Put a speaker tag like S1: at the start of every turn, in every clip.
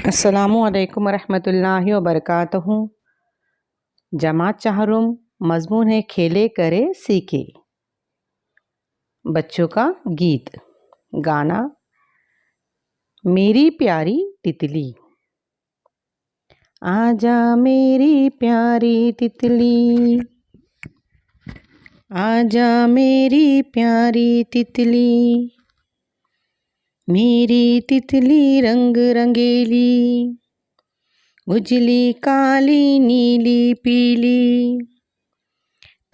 S1: अस्सलामुअलैकुम रहमतुल्लाहि व बरकातहू। जमात चाहरुम मजमून है खेले करे सीखे। बच्चों का गीत गाना मेरी प्यारी तितली। आजा मेरी प्यारी तितली, आजा मेरी प्यारी तितली, मेरी तितली रंग रंगीली, उजली काली नीली पीली,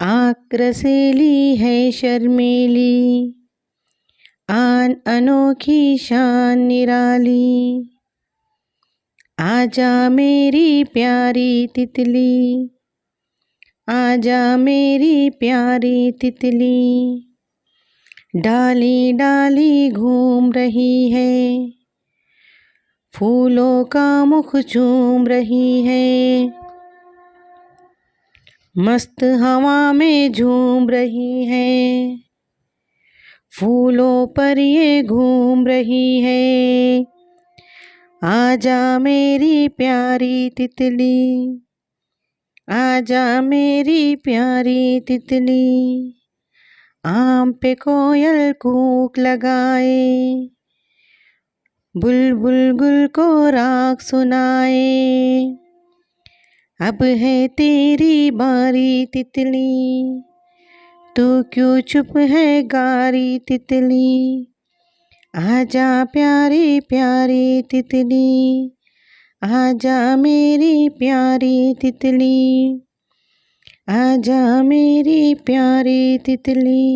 S1: आँख रसीली है शर्मीली, आन अनोखी शान निराली। आजा मेरी प्यारी तितली, आजा मेरी प्यारी तितली, डाली डाली घूम रही है, फूलों का मुख चूम रही है, मस्त हवा में झूम रही है, फूलों पर ये घूम रही है। आजा मेरी प्यारी तितली, आजा मेरी प्यारी तितली, आम पे कोयल कूक लगाए, बुलबुल गुल को राग सुनाए। अब है तेरी बारी तितली, तू क्यों चुप है गारी तितली। आजा प्यारी प्यारी तितली, आजा मेरी प्यारी तितली, आजा मेरी प्यारी तितली।